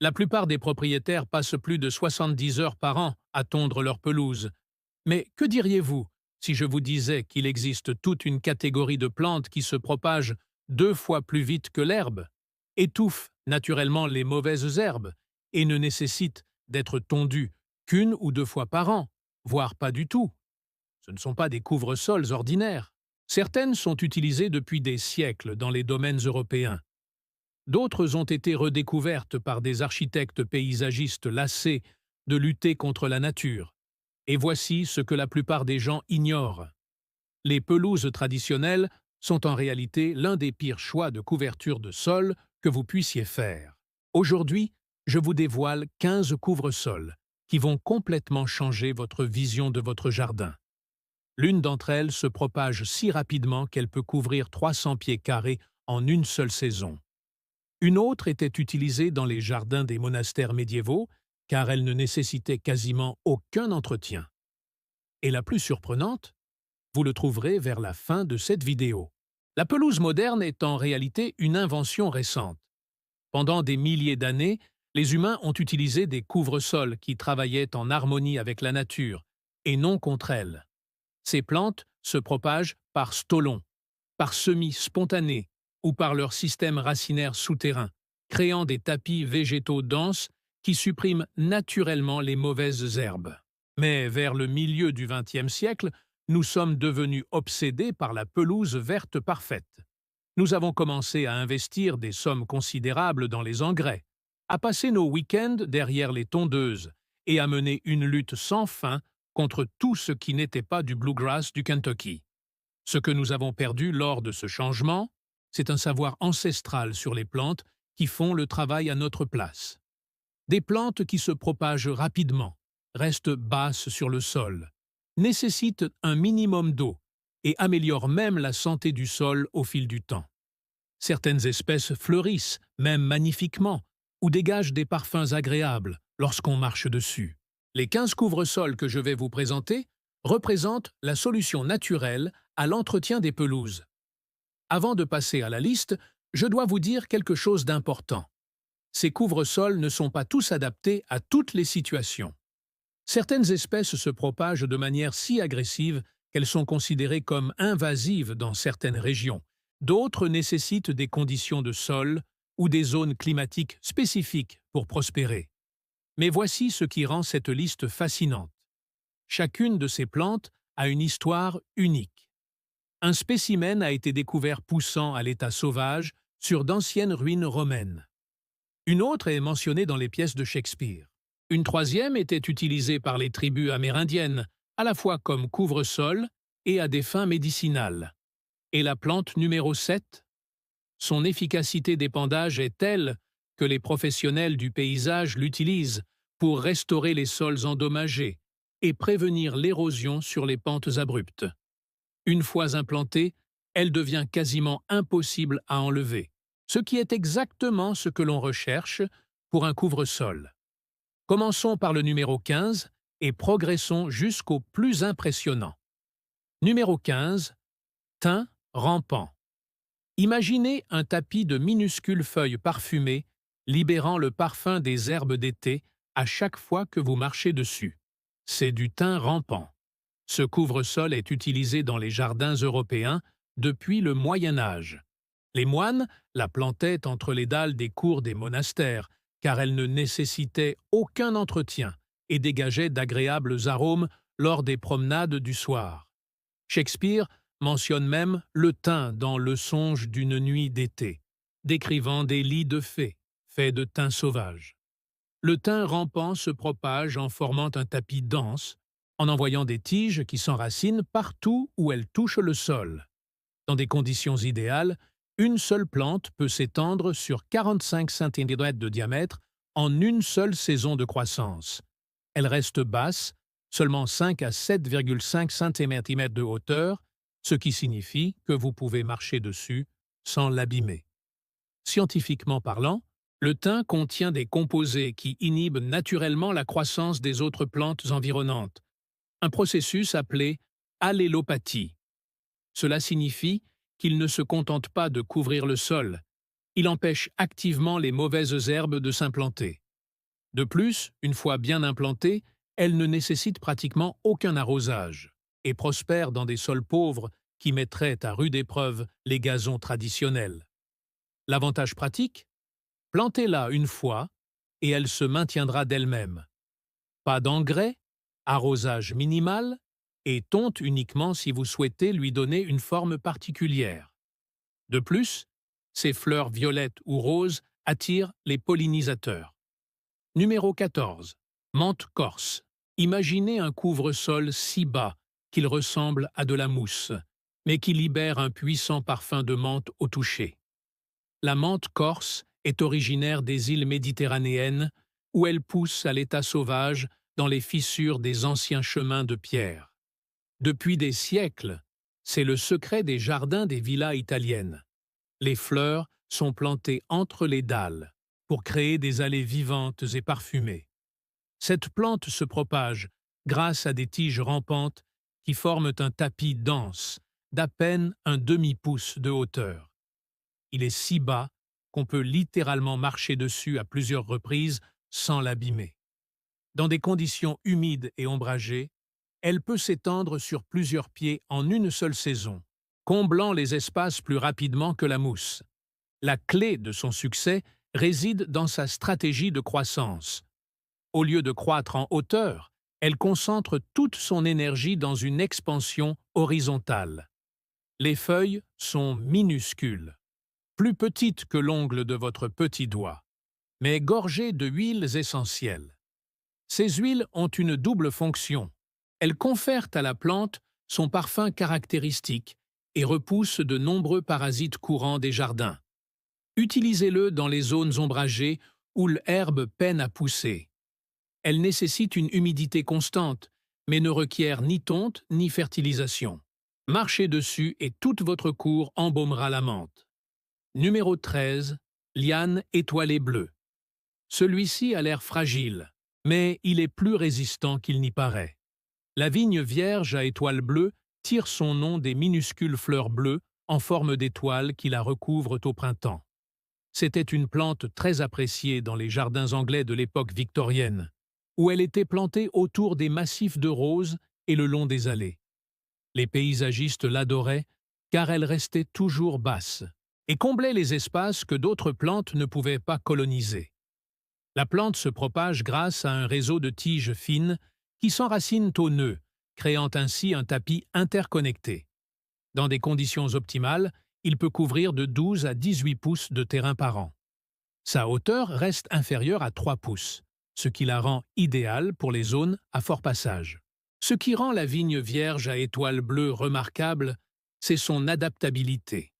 La plupart des propriétaires passent plus de 70 heures par an à tondre leur pelouse. Mais que diriez-vous si je vous disais qu'il existe toute une catégorie de plantes qui se propagent 2 fois plus vite que l'herbe, étouffent naturellement les mauvaises herbes et ne nécessitent d'être tondues qu'1 ou 2 fois par an, voire pas du tout? Ce ne sont pas des couvre-sols ordinaires. Certaines sont utilisées depuis des siècles dans les domaines européens. D'autres ont été redécouvertes par des architectes paysagistes lassés de lutter contre la nature. Et voici ce que la plupart des gens ignorent. Les pelouses traditionnelles sont en réalité l'un des pires choix de couverture de sol que vous puissiez faire. Aujourd'hui, je vous dévoile 15 couvre-sols qui vont complètement changer votre vision de votre jardin. L'une d'entre elles se propage si rapidement qu'elle peut couvrir 300 pieds carrés en une seule saison. Une autre était utilisée dans les jardins des monastères médiévaux, car elle ne nécessitait quasiment aucun entretien. Et la plus surprenante, vous le trouverez vers la fin de cette vidéo. La pelouse moderne est en réalité une invention récente. Pendant des milliers d'années, les humains ont utilisé des couvre-sols qui travaillaient en harmonie avec la nature, et non contre elle. Ces plantes se propagent par stolons, par semis spontanés ou par leur système racinaire souterrain, créant des tapis végétaux denses qui suppriment naturellement les mauvaises herbes. Mais vers le milieu du XXe siècle, nous sommes devenus obsédés par la pelouse verte parfaite. Nous avons commencé à investir des sommes considérables dans les engrais, à passer nos week-ends derrière les tondeuses et à mener une lutte sans fin contre tout ce qui n'était pas du bluegrass du Kentucky. Ce que nous avons perdu lors de ce changement, c'est un savoir ancestral sur les plantes qui font le travail à notre place. Des plantes qui se propagent rapidement, restent basses sur le sol, nécessitent un minimum d'eau et améliorent même la santé du sol au fil du temps. Certaines espèces fleurissent, même magnifiquement, ou dégagent des parfums agréables lorsqu'on marche dessus. Les 15 couvre-sols que je vais vous présenter représentent la solution naturelle à l'entretien des pelouses. Avant de passer à la liste, je dois vous dire quelque chose d'important. Ces couvre-sols ne sont pas tous adaptés à toutes les situations. Certaines espèces se propagent de manière si agressive qu'elles sont considérées comme invasives dans certaines régions. D'autres nécessitent des conditions de sol ou des zones climatiques spécifiques pour prospérer. Mais voici ce qui rend cette liste fascinante. Chacune de ces plantes a une histoire unique. Un spécimen a été découvert poussant à l'état sauvage sur d'anciennes ruines romaines. Une autre est mentionnée dans les pièces de Shakespeare. Une troisième était utilisée par les tribus amérindiennes, à la fois comme couvre-sol et à des fins médicinales. Et la plante numéro 7? Son efficacité d'épandage est telle que les professionnels du paysage l'utilisent pour restaurer les sols endommagés et prévenir l'érosion sur les pentes abruptes. Une fois implantée, elle devient quasiment impossible à enlever, ce qui est exactement ce que l'on recherche pour un couvre-sol. Commençons par le numéro 15 et progressons jusqu'au plus impressionnant. Numéro 15, thym rampant. Imaginez un tapis de minuscules feuilles parfumées libérant le parfum des herbes d'été à chaque fois que vous marchez dessus. C'est du thym rampant. Ce couvre-sol est utilisé dans les jardins européens depuis le Moyen Âge. Les moines la plantaient entre les dalles des cours des monastères, car elle ne nécessitait aucun entretien et dégageait d'agréables arômes lors des promenades du soir. Shakespeare mentionne même le thym dans Le songe d'une nuit d'été, décrivant des lits de fées, faits de thym sauvage. Le thym rampant se propage en formant un tapis dense, en envoyant des tiges qui s'enracinent partout où elles touchent le sol. Dans des conditions idéales, une seule plante peut s'étendre sur 45 cm de diamètre en une seule saison de croissance. Elle reste basse, seulement 5 à 7,5 cm de hauteur, ce qui signifie que vous pouvez marcher dessus sans l'abîmer. Scientifiquement parlant, le thym contient des composés qui inhibent naturellement la croissance des autres plantes environnantes, un processus appelé allélopathie. Cela signifie qu'il ne se contente pas de couvrir le sol, il empêche activement les mauvaises herbes de s'implanter. De plus, une fois bien implantée, elle ne nécessite pratiquement aucun arrosage et prospère dans des sols pauvres qui mettraient à rude épreuve les gazons traditionnels. L'avantage pratique? Plantez-la une fois et elle se maintiendra d'elle-même. Pas d'engrais, arrosage minimal et tonte uniquement si vous souhaitez lui donner une forme particulière. De plus, ses fleurs violettes ou roses attirent les pollinisateurs. Numéro 14. Menthe corse. Imaginez un couvre-sol si bas qu'il ressemble à de la mousse, mais qui libère un puissant parfum de menthe au toucher. La menthe corse est originaire des îles méditerranéennes où elle pousse à l'état sauvage dans les fissures des anciens chemins de pierre. Depuis des siècles, c'est le secret des jardins des villas italiennes. Les fleurs sont plantées entre les dalles pour créer des allées vivantes et parfumées. Cette plante se propage grâce à des tiges rampantes qui forment un tapis dense d'à peine un demi-pouce de hauteur. Il est si bas qu'on peut littéralement marcher dessus à plusieurs reprises sans l'abîmer. Dans des conditions humides et ombragées, elle peut s'étendre sur plusieurs pieds en une seule saison, comblant les espaces plus rapidement que la mousse. La clé de son succès réside dans sa stratégie de croissance. Au lieu de croître en hauteur, elle concentre toute son énergie dans une expansion horizontale. Les feuilles sont minuscules, plus petites que l'ongle de votre petit doigt, mais gorgées de huiles essentielles. Ces huiles ont une double fonction. Elles confèrent à la plante son parfum caractéristique et repoussent de nombreux parasites courants des jardins. Utilisez-le dans les zones ombragées où l'herbe peine à pousser. Elle nécessite une humidité constante, mais ne requiert ni tonte ni fertilisation. Marchez dessus et toute votre cour embaumera la menthe. Numéro 13. Liane étoilée bleue. Celui-ci a l'air fragile, mais il est plus résistant qu'il n'y paraît. La vigne vierge à étoiles bleues tire son nom des minuscules fleurs bleues en forme d'étoiles qui la recouvrent au printemps. C'était une plante très appréciée dans les jardins anglais de l'époque victorienne, où elle était plantée autour des massifs de roses et le long des allées. Les paysagistes l'adoraient car elle restait toujours basse et comblait les espaces que d'autres plantes ne pouvaient pas coloniser. La plante se propage grâce à un réseau de tiges fines qui s'enracinent au nœud, créant ainsi un tapis interconnecté. Dans des conditions optimales, il peut couvrir de 12 à 18 pouces de terrain par an. Sa hauteur reste inférieure à 3 pouces, ce qui la rend idéale pour les zones à fort passage. Ce qui rend la vigne vierge à étoiles bleues remarquable, c'est son adaptabilité.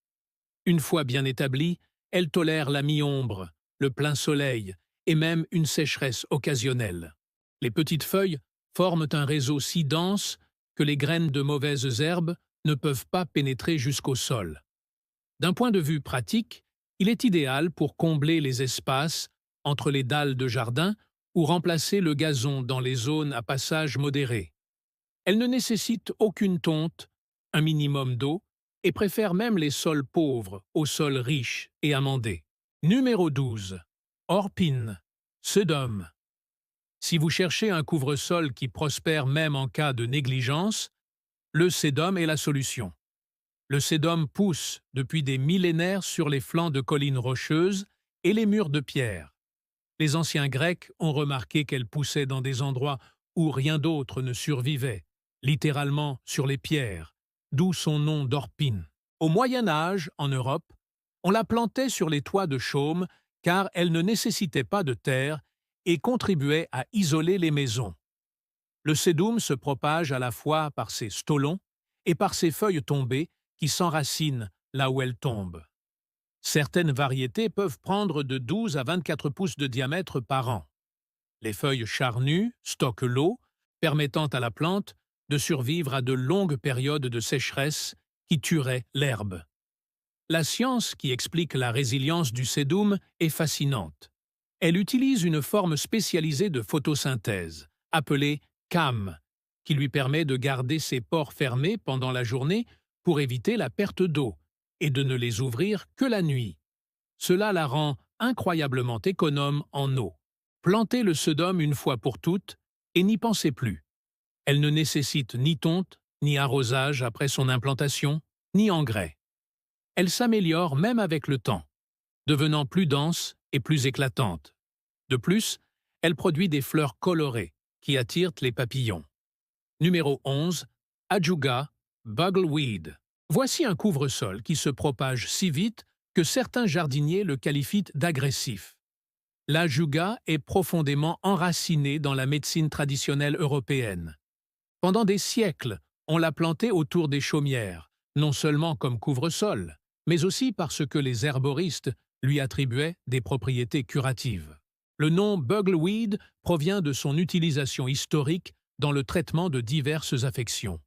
Une fois bien établie, elle tolère la mi-ombre, le plein soleil et même une sécheresse occasionnelle. Les petites feuilles forment un réseau si dense que les graines de mauvaises herbes ne peuvent pas pénétrer jusqu'au sol. D'un point de vue pratique, il est idéal pour combler les espaces entre les dalles de jardin ou remplacer le gazon dans les zones à passage modéré. Elle ne nécessite aucune tonte, un minimum d'eau, et préfère même les sols pauvres aux sols riches et amendés. Numéro 12. Orpine, Sedum. Si vous cherchez un couvre-sol qui prospère même en cas de négligence, le sédum est la solution. Le sédum pousse depuis des millénaires sur les flancs de collines rocheuses et les murs de pierre. Les anciens Grecs ont remarqué qu'elle poussait dans des endroits où rien d'autre ne survivait, littéralement sur les pierres, d'où son nom d'orpine. Au Moyen Âge, en Europe, on la plantait sur les toits de chaume car elle ne nécessitait pas de terre et contribuait à isoler les maisons. Le sédum se propage à la fois par ses stolons et par ses feuilles tombées qui s'enracinent là où elles tombent. Certaines variétés peuvent prendre de 12 à 24 pouces de diamètre par an. Les feuilles charnues stockent l'eau, permettant à la plante de survivre à de longues périodes de sécheresse qui tueraient l'herbe. La science qui explique la résilience du sédum est fascinante. Elle utilise une forme spécialisée de photosynthèse, appelée CAM, qui lui permet de garder ses pores fermés pendant la journée pour éviter la perte d'eau et de ne les ouvrir que la nuit. Cela la rend incroyablement économe en eau. Plantez le sedum une fois pour toutes et n'y pensez plus. Elle ne nécessite ni tonte, ni arrosage après son implantation, ni engrais. Elle s'améliore même avec le temps, devenant plus dense et plus éclatante. De plus, elle produit des fleurs colorées qui attirent les papillons. Numéro 11. Ajuga Bugleweed. Voici un couvre-sol qui se propage si vite que certains jardiniers le qualifient d'agressif. L'ajuga est profondément enraciné dans la médecine traditionnelle européenne. Pendant des siècles, on l'a planté autour des chaumières, non seulement comme couvre-sol, mais aussi parce que les herboristes lui attribuaient des propriétés curatives. Le nom bugleweed provient de son utilisation historique dans le traitement de diverses affections.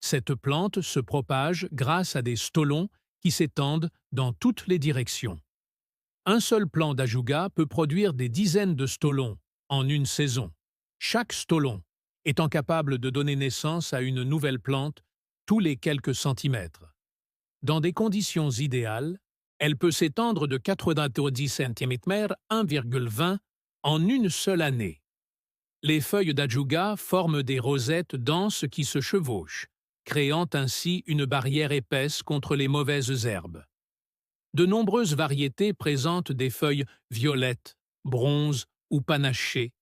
Cette plante se propage grâce à des stolons qui s'étendent dans toutes les directions. Un seul plant d'ajuga peut produire des dizaines de stolons en une saison. Chaque stolon étant capable de donner naissance à une nouvelle plante tous les quelques centimètres. Dans des conditions idéales, elle peut s'étendre de 90 cm à 1,20 en une seule année. Les feuilles d'ajuga forment des rosettes denses qui se chevauchent, créant ainsi une barrière épaisse contre les mauvaises herbes. De nombreuses variétés présentent des feuilles violettes, bronzes ou panachées,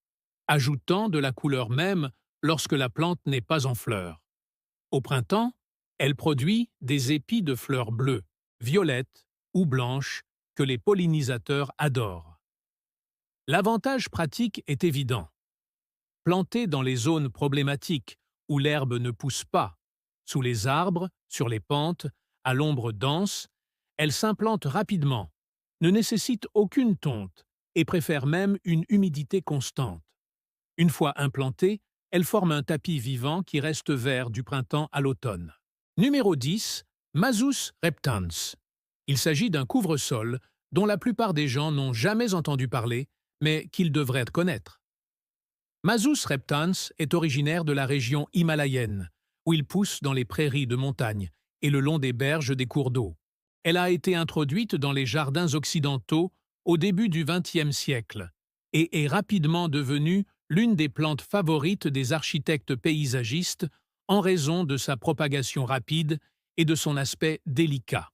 ajoutant de la couleur même lorsque la plante n'est pas en fleurs. Au printemps, elle produit des épis de fleurs bleues, violettes ou blanches que les pollinisateurs adorent. L'avantage pratique est évident. Plantée dans les zones problématiques où l'herbe ne pousse pas, sous les arbres, sur les pentes, à l'ombre dense, elle s'implante rapidement, ne nécessite aucune tonte et préfère même une humidité constante. Une fois implantée, elle forme un tapis vivant qui reste vert du printemps à l'automne. Numéro 10. Mazus reptans. Il s'agit d'un couvre-sol dont la plupart des gens n'ont jamais entendu parler, mais qu'ils devraient connaître. Mazus reptans est originaire de la région himalayenne, où il pousse dans les prairies de montagne et le long des berges des cours d'eau. Elle a été introduite dans les jardins occidentaux au début du XXe siècle et est rapidement devenue l'une des plantes favorites des architectes paysagistes en raison de sa propagation rapide et de son aspect délicat.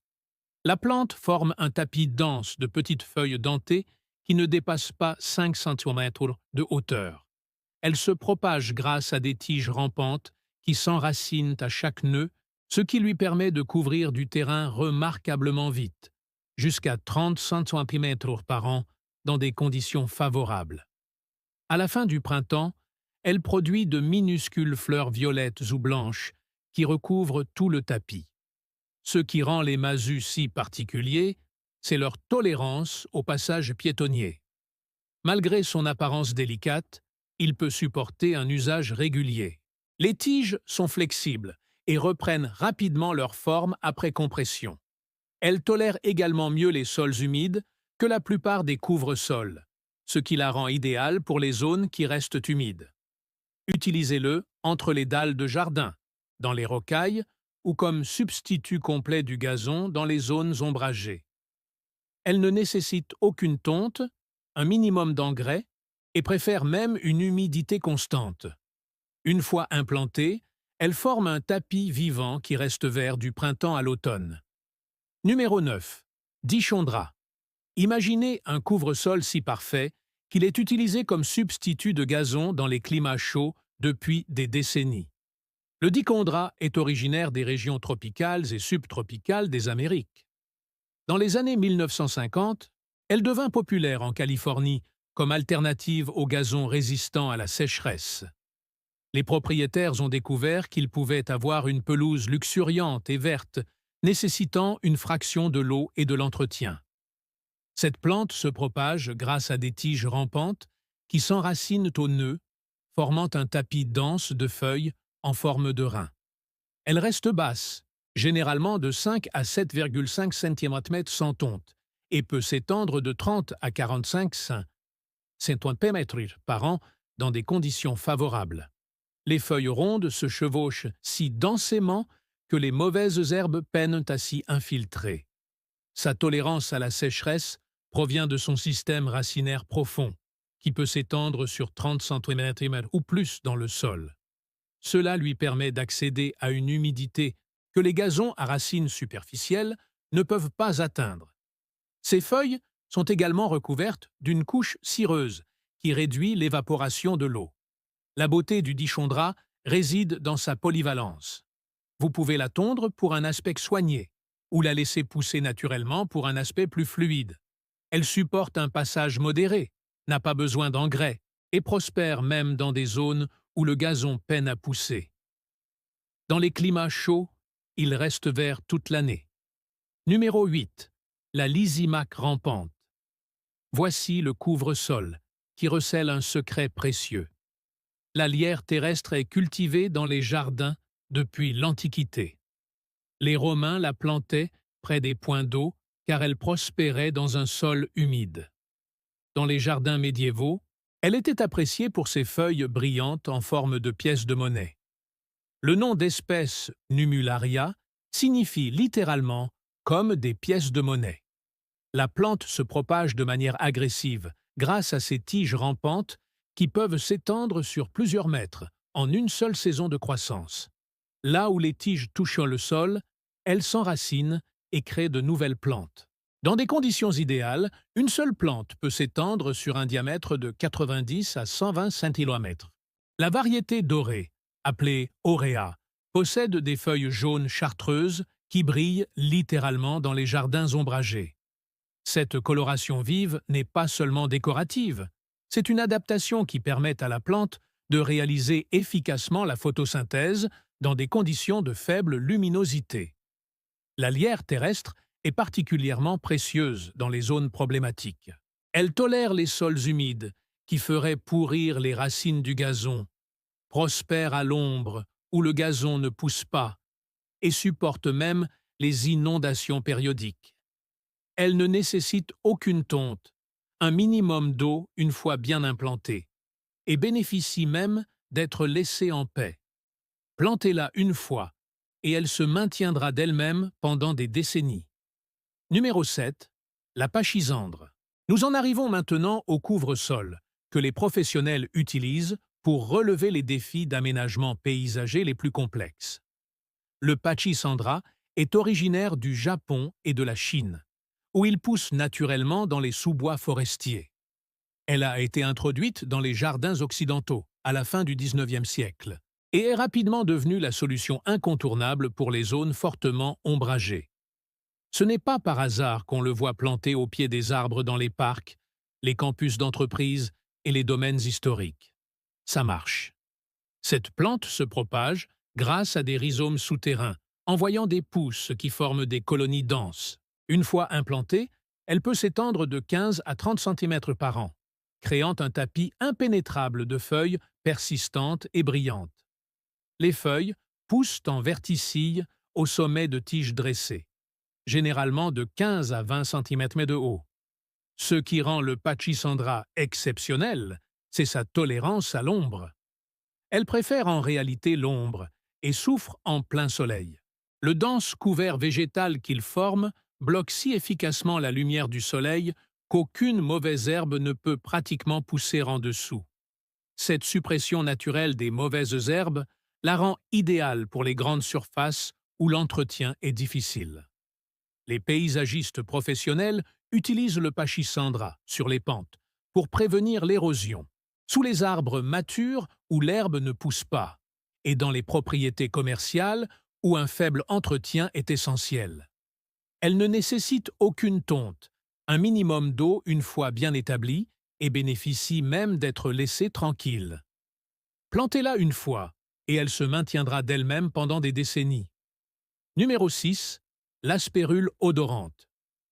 La plante forme un tapis dense de petites feuilles dentées qui ne dépassent pas 5 cm de hauteur. Elle se propage grâce à des tiges rampantes qui s'enracinent à chaque nœud, ce qui lui permet de couvrir du terrain remarquablement vite, jusqu'à 30 cm par an dans des conditions favorables. À la fin du printemps, elle produit de minuscules fleurs violettes ou blanches qui recouvrent tout le tapis. Ce qui rend les mazus si particuliers, c'est leur tolérance au passage piétonnier. Malgré son apparence délicate, il peut supporter un usage régulier. Les tiges sont flexibles et reprennent rapidement leur forme après compression. Elles tolèrent également mieux les sols humides que la plupart des couvre-sols, ce qui la rend idéale pour les zones qui restent humides. Utilisez-le entre les dalles de jardin, dans les rocailles ou comme substitut complet du gazon dans les zones ombragées. Elle ne nécessite aucune tonte, un minimum d'engrais et préfère même une humidité constante. Une fois implantée, elle forme un tapis vivant qui reste vert du printemps à l'automne. Numéro 9. Dichondra. Imaginez un couvre-sol si parfait qu'il est utilisé comme substitut de gazon dans les climats chauds depuis des décennies. Le dichondra est originaire des régions tropicales et subtropicales des Amériques. Dans les années 1950, elle devint populaire en Californie comme alternative au gazon résistant à la sécheresse. Les propriétaires ont découvert qu'ils pouvaient avoir une pelouse luxuriante et verte, nécessitant une fraction de l'eau et de l'entretien. Cette plante se propage grâce à des tiges rampantes qui s'enracinent au nœud, formant un tapis dense de feuilles en forme de rein. Elle reste basse, généralement de 5 à 7,5 cm sans tonte, et peut s'étendre de 30 à 45 cm par an dans des conditions favorables. Les feuilles rondes se chevauchent si densément que les mauvaises herbes peinent à s'y infiltrer. Sa tolérance à la sécheresse provient de son système racinaire profond, qui peut s'étendre sur 30 cm ou plus dans le sol. Cela lui permet d'accéder à une humidité que les gazons à racines superficielles ne peuvent pas atteindre. Ces feuilles sont également recouvertes d'une couche cireuse qui réduit l'évaporation de l'eau. La beauté du dichondra réside dans sa polyvalence. Vous pouvez la tondre pour un aspect soigné ou la laisser pousser naturellement pour un aspect plus fluide. Elle supporte un passage modéré, n'a pas besoin d'engrais et prospère même dans des zones où le gazon peine à pousser. Dans les climats chauds, il reste vert toute l'année. Numéro 8. La lysimaque rampante. Voici le couvre-sol qui recèle un secret précieux. La lierre terrestre est cultivée dans les jardins depuis l'Antiquité. Les Romains la plantaient près des points d'eau car elle prospérait dans un sol humide. Dans les jardins médiévaux, elle était appréciée pour ses feuilles brillantes en forme de pièces de monnaie. Le nom d'espèce Numularia signifie littéralement comme des pièces de monnaie. La plante se propage de manière agressive grâce à ses tiges rampantes qui peuvent s'étendre sur plusieurs mètres en une seule saison de croissance. Là où les tiges touchent le sol, elles s'enracinent et créent de nouvelles plantes. Dans des conditions idéales, une seule plante peut s'étendre sur un diamètre de 90 à 120 cm. La variété dorée, appelée auréa, possède des feuilles jaunes chartreuses qui brillent littéralement dans les jardins ombragés. Cette coloration vive n'est pas seulement décorative, c'est une adaptation qui permet à la plante de réaliser efficacement la photosynthèse dans des conditions de faible luminosité. La lierre terrestre est particulièrement précieuse dans les zones problématiques. Elle tolère les sols humides, qui feraient pourrir les racines du gazon, prospère à l'ombre, où le gazon ne pousse pas, et supporte même les inondations périodiques. Elle ne nécessite aucune tonte, un minimum d'eau une fois bien implantée, et bénéficie même d'être laissée en paix. Plantez-la une fois, et elle se maintiendra d'elle-même pendant des décennies. Numéro 7. La pachyzandre. Nous en arrivons maintenant au couvre-sol, que les professionnels utilisent pour relever les défis d'aménagement paysager les plus complexes. Le pachysandra est originaire du Japon et de la Chine, où il pousse naturellement dans les sous-bois forestiers. Elle a été introduite dans les jardins occidentaux à la fin du XIXe siècle et est rapidement devenue la solution incontournable pour les zones fortement ombragées. Ce n'est pas par hasard qu'on le voit planté au pied des arbres dans les parcs, les campus d'entreprise et les domaines historiques. Ça marche. Cette plante se propage grâce à des rhizomes souterrains, envoyant des pousses qui forment des colonies denses. Une fois implantée, elle peut s'étendre de 15 à 30 cm par an, créant un tapis impénétrable de feuilles persistantes et brillantes. Les feuilles poussent en verticille au sommet de tiges dressées, généralement de 15 à 20 cm de haut. Ce qui rend le pachysandra exceptionnel, c'est sa tolérance à l'ombre. Elle préfère en réalité l'ombre et souffre en plein soleil. Le dense couvert végétal qu'il forme bloque si efficacement la lumière du soleil qu'aucune mauvaise herbe ne peut pratiquement pousser en dessous. Cette suppression naturelle des mauvaises herbes la rend idéale pour les grandes surfaces où l'entretien est difficile. Les paysagistes professionnels utilisent le pachysandra sur les pentes pour prévenir l'érosion, sous les arbres matures où l'herbe ne pousse pas, et dans les propriétés commerciales où un faible entretien est essentiel. Elle ne nécessite aucune tonte, un minimum d'eau une fois bien établi et bénéficie même d'être laissée tranquille. Plantez-la une fois et elle se maintiendra d'elle-même pendant des décennies. Numéro 6. L'aspérule odorante.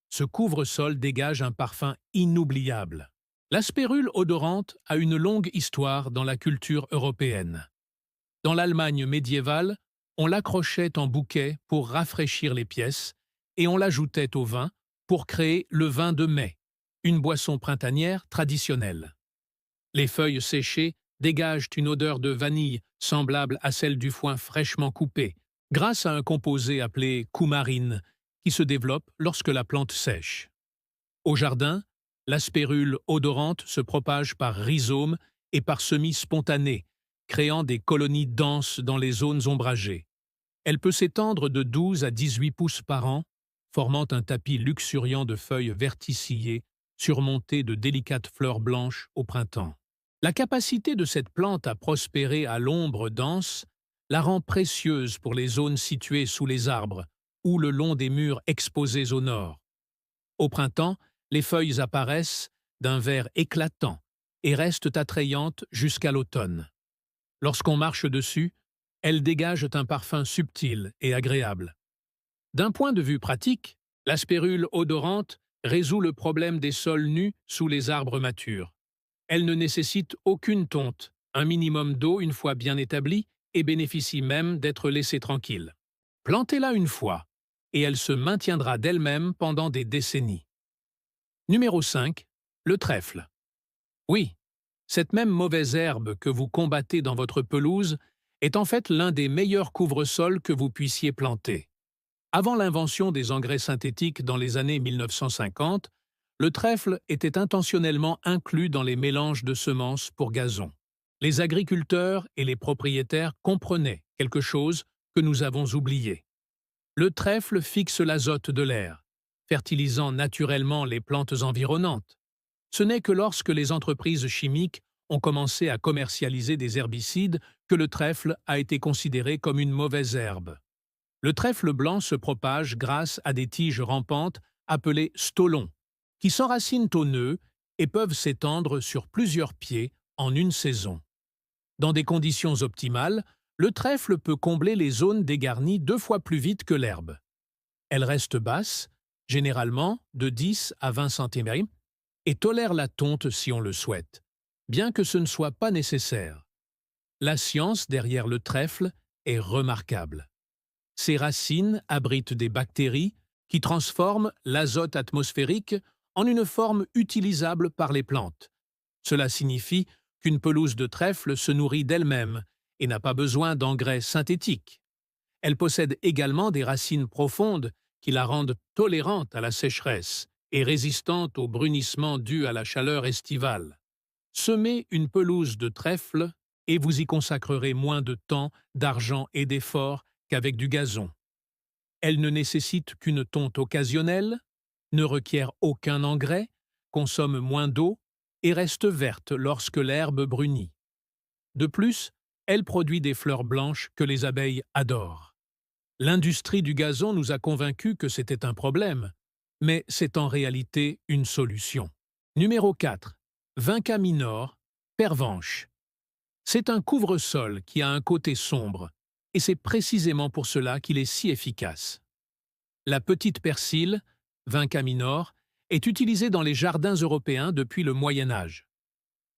Ce couvre-sol dégage un parfum inoubliable. L'aspérule odorante a une longue histoire dans la culture européenne. Dans l'Allemagne médiévale, on l'accrochait en bouquet pour rafraîchir les pièces et on l'ajoutait au vin pour créer le vin de mai, une boisson printanière traditionnelle. Les feuilles séchées dégagent une odeur de vanille semblable à celle du foin fraîchement coupé, grâce à un composé appelé coumarine, qui se développe lorsque la plante sèche. Au jardin, La spérule odorante se propage par rhizome et par semis spontanés, créant des colonies denses dans les zones ombragées. Elle peut s'étendre de 12 à 18 pouces par an, formant un tapis luxuriant de feuilles verticillées, surmontées de délicates fleurs blanches au printemps. La capacité de cette plante à prospérer à l'ombre dense la rend précieuse pour les zones situées sous les arbres ou le long des murs exposés au nord. Au printemps, les feuilles apparaissent d'un vert éclatant et restent attrayantes jusqu'à l'automne. Lorsqu'on marche dessus, elles dégagent un parfum subtil et agréable. D'un point de vue pratique, la spérule odorante résout le problème des sols nus sous les arbres matures. Elle ne nécessite aucune tonte, un minimum d'eau une fois bien établi et bénéficie même d'être laissée tranquille. Plantez-la une fois, et elle se maintiendra d'elle-même pendant des décennies. Numéro 5. Le trèfle. Oui, cette même mauvaise herbe que vous combattez dans votre pelouse est en fait l'un des meilleurs couvre-sols que vous puissiez planter. Avant l'invention des engrais synthétiques dans les années 1950, le trèfle était intentionnellement inclus dans les mélanges de semences pour gazon. Les agriculteurs et les propriétaires comprenaient quelque chose que nous avons oublié. Le trèfle fixe l'azote de l'air, fertilisant naturellement les plantes environnantes. Ce n'est que lorsque les entreprises chimiques ont commencé à commercialiser des herbicides que le trèfle a été considéré comme une mauvaise herbe. Le trèfle blanc se propage grâce à des tiges rampantes appelées stolons, qui s'enracinent au nœud et peuvent s'étendre sur plusieurs pieds en une saison. Dans des conditions optimales, le trèfle peut combler les zones dégarnies 2 fois plus vite que l'herbe. Elle reste basse, généralement de 10 à 20 cm, et tolère la tonte si on le souhaite, bien que ce ne soit pas nécessaire. La science derrière le trèfle est remarquable. Ses racines abritent des bactéries qui transforment l'azote atmosphérique en une forme utilisable par les plantes. Cela signifie qu'une pelouse de trèfle se nourrit d'elle-même et n'a pas besoin d'engrais synthétiques. Elle possède également des racines profondes qui la rendent tolérante à la sécheresse et résistante au brunissement dû à la chaleur estivale. Semez une pelouse de trèfle et vous y consacrerez moins de temps, d'argent et d'efforts qu'avec du gazon. Elle ne nécessite qu'une tonte occasionnelle, ne requiert aucun engrais, consomme moins d'eau et reste verte lorsque l'herbe brunit. De plus, elle produit des fleurs blanches que les abeilles adorent. L'industrie du gazon nous a convaincus que c'était un problème, mais c'est en réalité une solution. Numéro 4. Vinca minor, pervenche. C'est un couvre-sol qui a un côté sombre, et c'est précisément pour cela qu'il est si efficace. La petite persille, Vinca minor, est utilisée dans les jardins européens depuis le Moyen Âge.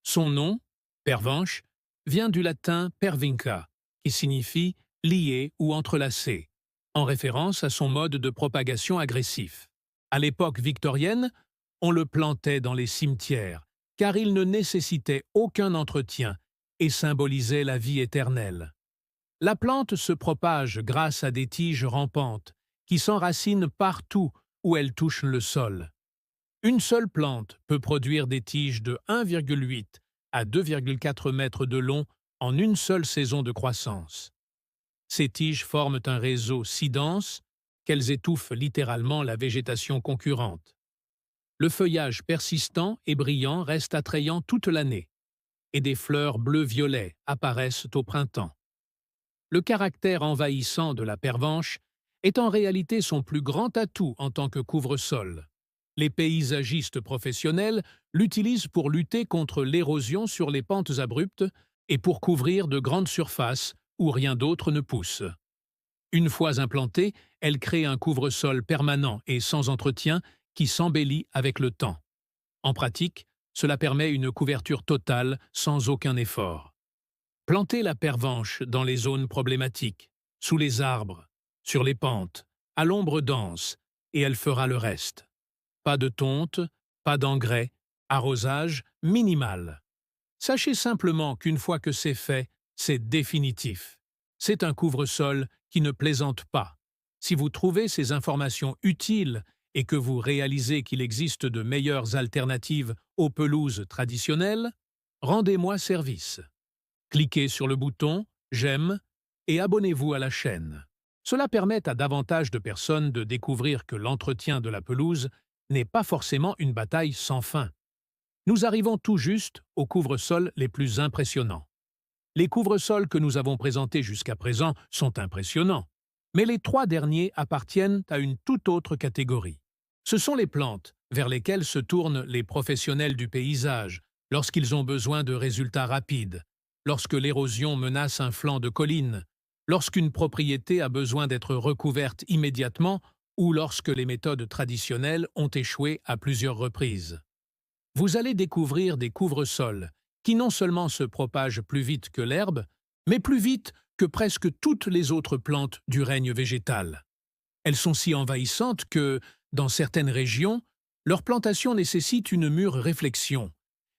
Son nom, pervenche, vient du latin pervinca, qui signifie lié ou entrelacé, en référence à son mode de propagation agressif. À l'époque victorienne, on le plantait dans les cimetières, car il ne nécessitait aucun entretien et symbolisait la vie éternelle. La plante se propage grâce à des tiges rampantes, qui s'enracinent partout où elle touche le sol. Une seule plante peut produire des tiges de 1,8 à 2,4 mètres de long en une seule saison de croissance. Ces tiges forment un réseau si dense qu'elles étouffent littéralement la végétation concurrente. Le feuillage persistant et brillant reste attrayant toute l'année, et des fleurs bleu-violet apparaissent au printemps. Le caractère envahissant de la pervenche est en réalité son plus grand atout en tant que couvre-sol. Les paysagistes professionnels l'utilisent pour lutter contre l'érosion sur les pentes abruptes et pour couvrir de grandes surfaces où rien d'autre ne pousse. Une fois implantée, elle crée un couvre-sol permanent et sans entretien qui s'embellit avec le temps. En pratique, cela permet une couverture totale sans aucun effort. Plantez la pervenche dans les zones problématiques, sous les arbres, sur les pentes, à l'ombre dense, et elle fera le reste. Pas de tonte, pas d'engrais, arrosage minimal. Sachez simplement qu'une fois que c'est fait, c'est définitif. C'est un couvre-sol qui ne plaisante pas. Si vous trouvez ces informations utiles et que vous réalisez qu'il existe de meilleures alternatives aux pelouses traditionnelles, rendez-moi service. Cliquez sur le bouton « J'aime » et abonnez-vous à la chaîne. Cela permet à davantage de personnes de découvrir que l'entretien de la pelouse n'est pas forcément une bataille sans fin. Nous arrivons tout juste aux couvre-sols les plus impressionnants. Les couvre-sols que nous avons présentés jusqu'à présent sont impressionnants, mais les 3 derniers appartiennent à une toute autre catégorie. Ce sont les plantes vers lesquelles se tournent les professionnels du paysage lorsqu'ils ont besoin de résultats rapides, lorsque l'érosion menace un flanc de colline, lorsqu'une propriété a besoin d'être recouverte immédiatement ou lorsque les méthodes traditionnelles ont échoué à plusieurs reprises. Vous allez découvrir des couvre-sols qui non seulement se propagent plus vite que l'herbe, mais plus vite que presque toutes les autres plantes du règne végétal. Elles sont si envahissantes que, dans certaines régions, leur plantation nécessite une mûre réflexion,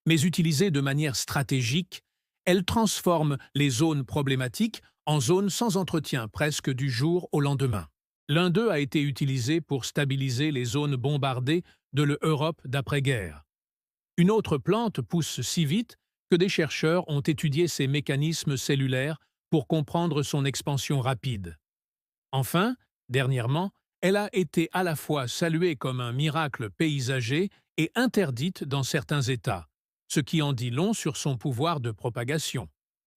mais utilisées de manière stratégique, elles transforment les zones problématiques en zones sans entretien presque du jour au lendemain. L'un d'eux a été utilisé pour stabiliser les zones bombardées de l'Europe d'après-guerre. Une autre plante pousse si vite que des chercheurs ont étudié ses mécanismes cellulaires pour comprendre son expansion rapide. Enfin, dernièrement, elle a été à la fois saluée comme un miracle paysager et interdite dans certains États, ce qui en dit long sur son pouvoir de propagation.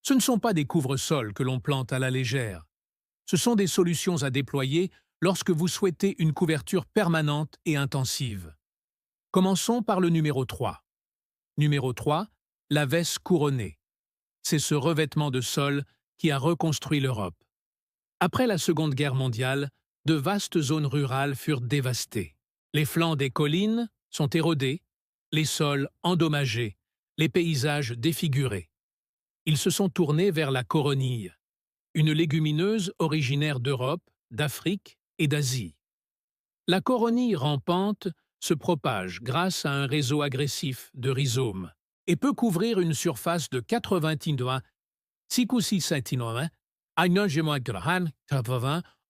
Ce ne sont pas des couvre-sols que l'on plante à la légère. Ce sont des solutions à déployer lorsque vous souhaitez une couverture permanente et intensive. Commençons par le numéro 3. Numéro 3, la vesse couronnée. C'est ce revêtement de sol qui a reconstruit l'Europe. Après la Seconde Guerre mondiale, de vastes zones rurales furent dévastées. Les flancs des collines sont érodés, les sols endommagés, les paysages défigurés. Ils se sont tournés vers la coronille, une légumineuse originaire d'Europe, d'Afrique et d'Asie. La coronille rampante se propage grâce à un réseau agressif de rhizomes et peut couvrir une surface de 80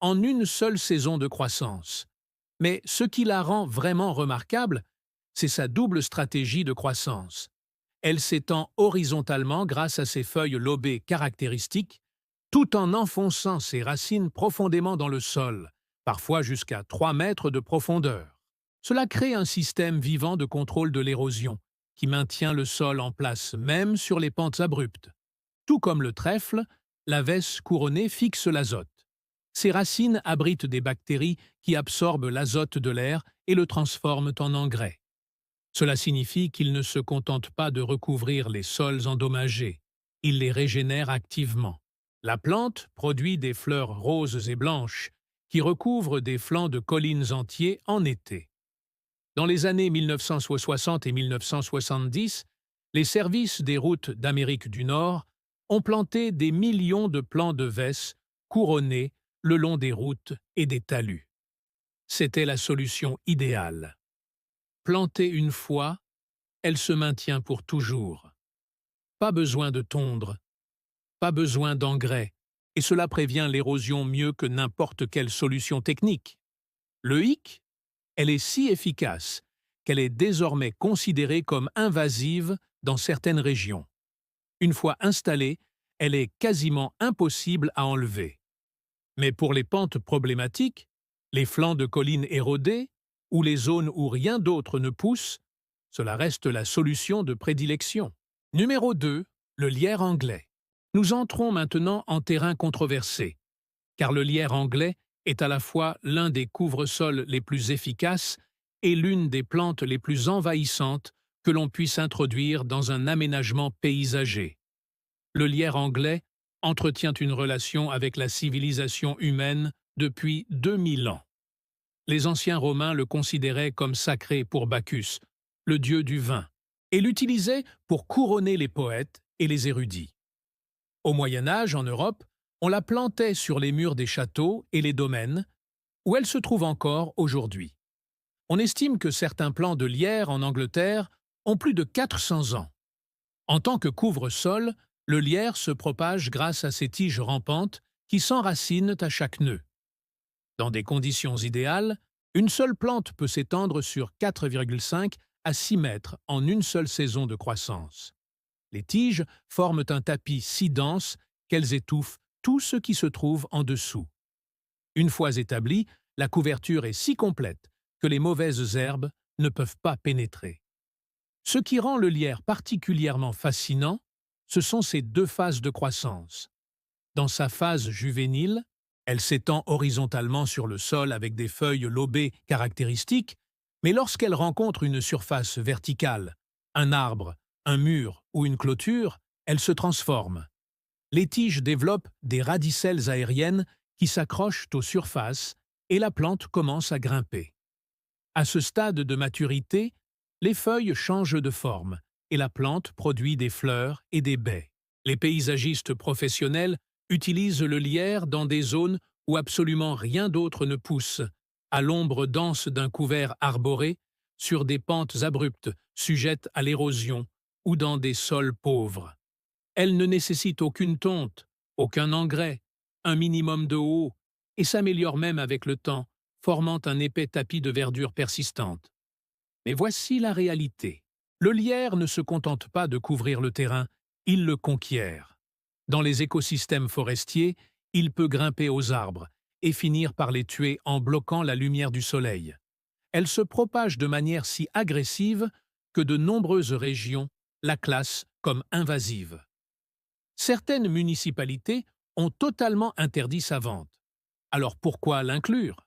en une seule saison de croissance. Mais ce qui la rend vraiment remarquable, c'est sa double stratégie de croissance. Elle s'étend horizontalement grâce à ses feuilles lobées caractéristiques, tout en enfonçant ses racines profondément dans le sol, parfois jusqu'à 3 mètres de profondeur. Cela crée un système vivant de contrôle de l'érosion, qui maintient le sol en place même sur les pentes abruptes. Tout comme le trèfle, la vesse couronnée fixe l'azote. Ses racines abritent des bactéries qui absorbent l'azote de l'air et le transforment en engrais. Cela signifie qu'il ne se contente pas de recouvrir les sols endommagés, il les régénère activement. La plante produit des fleurs roses et blanches qui recouvrent des flancs de collines entiers en été. Dans les années 1960 et 1970, les services des routes d'Amérique du Nord ont planté des millions de plants de vesse couronnés le long des routes et des talus. C'était la solution idéale. Plantée une fois, elle se maintient pour toujours. Pas besoin de tondre, pas besoin d'engrais, et cela prévient l'érosion mieux que n'importe quelle solution technique. Le hic, elle est si efficace qu'elle est désormais considérée comme invasive dans certaines régions. Une fois installée, elle est quasiment impossible à enlever. Mais pour les pentes problématiques, les flancs de collines érodés ou les zones où rien d'autre ne pousse, cela reste la solution de prédilection. Numéro 2, le lierre anglais. Nous entrons maintenant en terrain controversé, car le lierre anglais est à la fois l'un des couvre-sols les plus efficaces et l'une des plantes les plus envahissantes que l'on puisse introduire dans un aménagement paysager. Le lierre anglais entretient une relation avec la civilisation humaine depuis 2000 ans. Les anciens Romains le considéraient comme sacré pour Bacchus, le dieu du vin, et l'utilisaient pour couronner les poètes et les érudits. Au Moyen Âge, en Europe, on la plantait sur les murs des châteaux et les domaines, où elle se trouve encore aujourd'hui. On estime que certains plants de lierre en Angleterre ont plus de 400 ans. En tant que couvre-sol, le lierre se propage grâce à ses tiges rampantes qui s'enracinent à chaque nœud. Dans des conditions idéales, Une seule plante peut s'étendre sur 4,5 à 6 mètres en une seule saison de croissance. Les tiges forment un tapis si dense qu'elles étouffent tout ce qui se trouve en dessous. Une fois établie, la couverture est si complète que les mauvaises herbes ne peuvent pas pénétrer. Ce qui rend le lierre particulièrement fascinant, ce sont ses deux phases de croissance. Dans sa phase juvénile, elle s'étend horizontalement sur le sol avec des feuilles lobées caractéristiques, mais lorsqu'elle rencontre une surface verticale, un arbre, un mur ou une clôture, elle se transforme. Les tiges développent des radicelles aériennes qui s'accrochent aux surfaces et la plante commence à grimper. À ce stade de maturité, les feuilles changent de forme et la plante produit des fleurs et des baies. Les paysagistes professionnels utilisent le lierre dans des zones où absolument rien d'autre ne pousse, à l'ombre dense d'un couvert arboré, sur des pentes abruptes sujettes à l'érosion ou dans des sols pauvres. Elle ne nécessite aucune tonte, aucun engrais, un minimum de eau, et s'améliore même avec le temps, formant un épais tapis de verdure persistante. Mais voici la réalité. Le lierre ne se contente pas de couvrir le terrain, il le conquiert. Dans les écosystèmes forestiers, il peut grimper aux arbres et finir par les tuer en bloquant la lumière du soleil. Elle se propage de manière si agressive que de nombreuses régions la classent comme invasive. Certaines municipalités ont totalement interdit sa vente. Alors pourquoi l'inclure?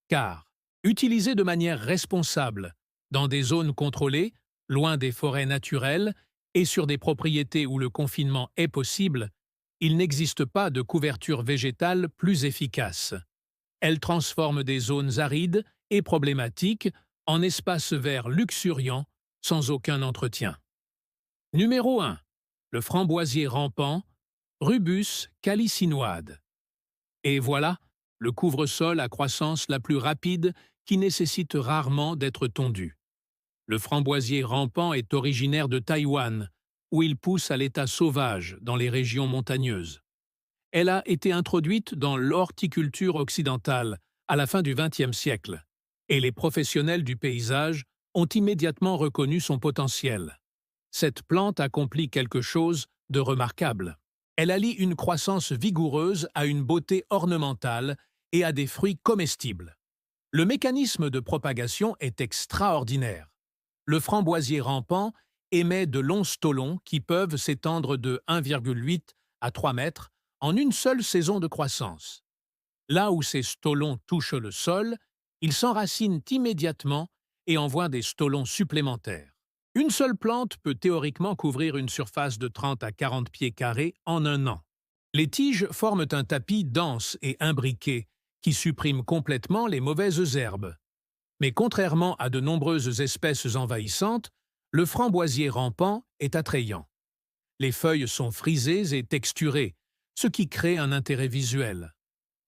Car, utilisée de manière responsable, dans des zones contrôlées, loin des forêts naturelles et sur des propriétés où le confinement est possible, il n'existe pas de couverture végétale plus efficace. Elle transforme des zones arides et problématiques en espaces verts luxuriants sans aucun entretien. Numéro 1. Le framboisier rampant, Rubus calicinoide. Et voilà, le couvre-sol à croissance la plus rapide qui nécessite rarement d'être tondu. Le framboisier rampant est originaire de Taïwan, où il pousse à l'état sauvage dans les régions montagneuses. Elle a été introduite dans l'horticulture occidentale à la fin du XXe siècle, et les professionnels du paysage ont immédiatement reconnu son potentiel. Cette plante accomplit quelque chose de remarquable. Elle allie une croissance vigoureuse à une beauté ornementale et à des fruits comestibles. Le mécanisme de propagation est extraordinaire. Le framboisier rampant émet de longs stolons qui peuvent s'étendre de 1,8 à 3 mètres en une seule saison de croissance. Là où ces stolons touchent le sol, ils s'enracinent immédiatement et envoient des stolons supplémentaires. Une seule plante peut théoriquement couvrir une surface de 30 à 40 pieds carrés en un an. Les tiges forment un tapis dense et imbriqué qui supprime complètement les mauvaises herbes. Mais contrairement à de nombreuses espèces envahissantes, le framboisier rampant est attrayant. Les feuilles sont frisées et texturées, ce qui crée un intérêt visuel.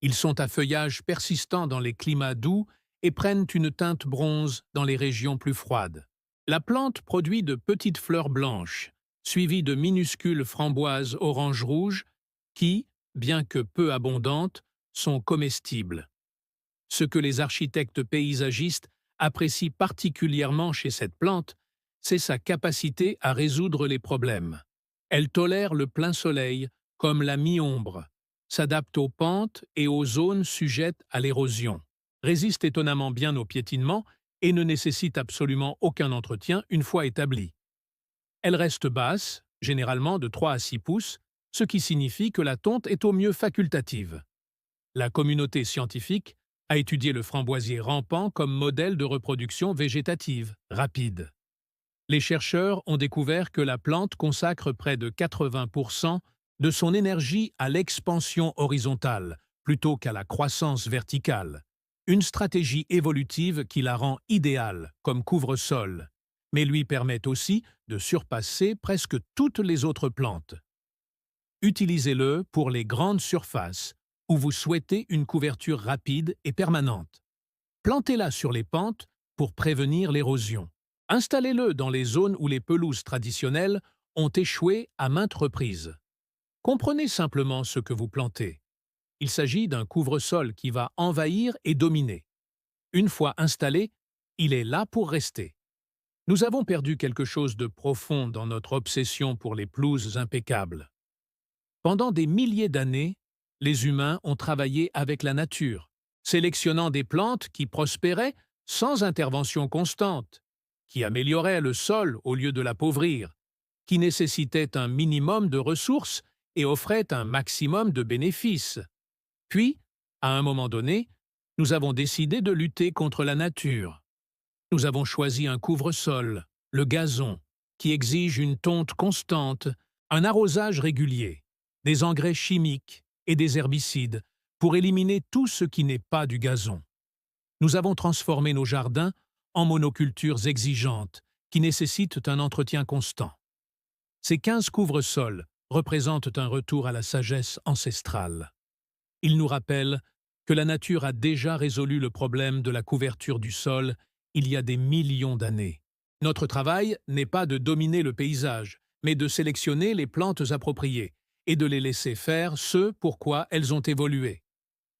Ils sont à feuillage persistant dans les climats doux et prennent une teinte bronze dans les régions plus froides. La plante produit de petites fleurs blanches, suivies de minuscules framboises orange-rouge qui, bien que peu abondantes, sont comestibles. Ce que les architectes paysagistes apprécient particulièrement chez cette plante, c'est sa capacité à résoudre les problèmes. Elle tolère le plein soleil comme la mi-ombre, s'adapte aux pentes et aux zones sujettes à l'érosion, résiste étonnamment bien au piétinement et ne nécessite absolument aucun entretien une fois établie. Elle reste basse, généralement de 3 à 6 pouces, ce qui signifie que la tonte est au mieux facultative. La communauté scientifique a étudié le framboisier rampant comme modèle de reproduction végétative rapide. Les chercheurs ont découvert que la plante consacre près de 80% de son énergie à l'expansion horizontale plutôt qu'à la croissance verticale, une stratégie évolutive qui la rend idéale comme couvre-sol, mais lui permet aussi de surpasser presque toutes les autres plantes. Utilisez-le pour les grandes surfaces où vous souhaitez une couverture rapide et permanente. Plantez-la sur les pentes pour prévenir l'érosion. Installez-le dans les zones où les pelouses traditionnelles ont échoué à maintes reprises. Comprenez simplement ce que vous plantez. Il s'agit d'un couvre-sol qui va envahir et dominer. Une fois installé, il est là pour rester. Nous avons perdu quelque chose de profond dans notre obsession pour les pelouses impeccables. Pendant des milliers d'années, les humains ont travaillé avec la nature, sélectionnant des plantes qui prospéraient sans intervention constante, qui amélioraient le sol au lieu de l'appauvrir, qui nécessitaient un minimum de ressources et offraient un maximum de bénéfices. Puis, à un moment donné, nous avons décidé de lutter contre la nature. Nous avons choisi un couvre-sol, le gazon, qui exige une tonte constante, un arrosage régulier, des engrais chimiques et des herbicides pour éliminer tout ce qui n'est pas du gazon. Nous avons transformé nos jardins en monocultures exigeantes qui nécessitent un entretien constant. Ces 15 couvre-sols représentent un retour à la sagesse ancestrale. Ils nous rappellent que la nature a déjà résolu le problème de la couverture du sol il y a des millions d'années. Notre travail n'est pas de dominer le paysage, mais de sélectionner les plantes appropriées et de les laisser faire ce pour quoi elles ont évolué.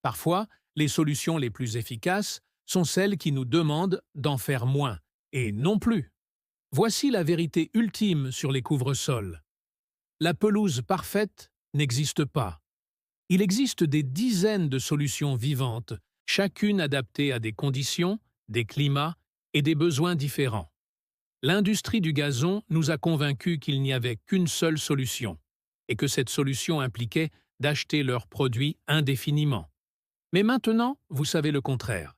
Parfois, les solutions les plus efficaces sont celles qui nous demandent d'en faire moins, et non plus. Voici la vérité ultime sur les couvre-sols. La pelouse parfaite n'existe pas. Il existe des dizaines de solutions vivantes, chacune adaptée à des conditions, des climats et des besoins différents. L'industrie du gazon nous a convaincus qu'il n'y avait qu'une seule solution, et que cette solution impliquait d'acheter leurs produits indéfiniment. Mais maintenant, vous savez le contraire.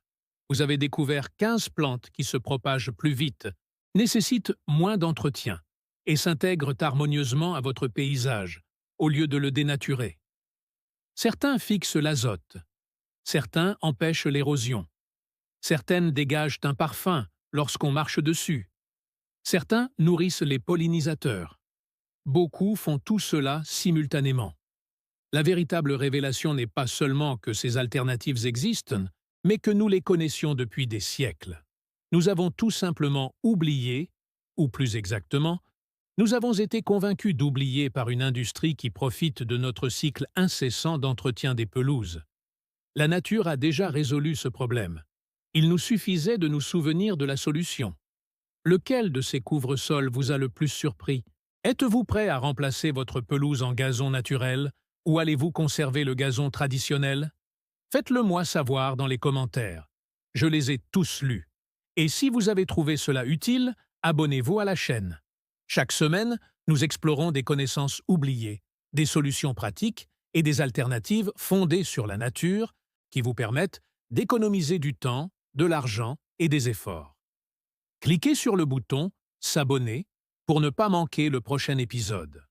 Vous avez découvert 15 plantes qui se propagent plus vite, nécessitent moins d'entretien et s'intègrent harmonieusement à votre paysage, au lieu de le dénaturer. Certains fixent l'azote, certains empêchent l'érosion, certaines dégagent un parfum lorsqu'on marche dessus, certains nourrissent les pollinisateurs. Beaucoup font tout cela simultanément. La véritable révélation n'est pas seulement que ces alternatives existent, mais que nous les connaissions depuis des siècles. Nous avons tout simplement oublié, ou plus exactement, nous avons été convaincus d'oublier par une industrie qui profite de notre cycle incessant d'entretien des pelouses. La nature a déjà résolu ce problème. Il nous suffisait de nous souvenir de la solution. Lequel de ces couvre-sols vous a le plus surpris? Êtes-vous prêt à remplacer votre pelouse en gazon naturel ou allez-vous conserver le gazon traditionnel? Faites-le moi savoir dans les commentaires. Je les ai tous lus. Et si vous avez trouvé cela utile, abonnez-vous à la chaîne. Chaque semaine, nous explorons des connaissances oubliées, des solutions pratiques et des alternatives fondées sur la nature qui vous permettent d'économiser du temps, de l'argent et des efforts. Cliquez sur le bouton « S'abonner » pour ne pas manquer le prochain épisode.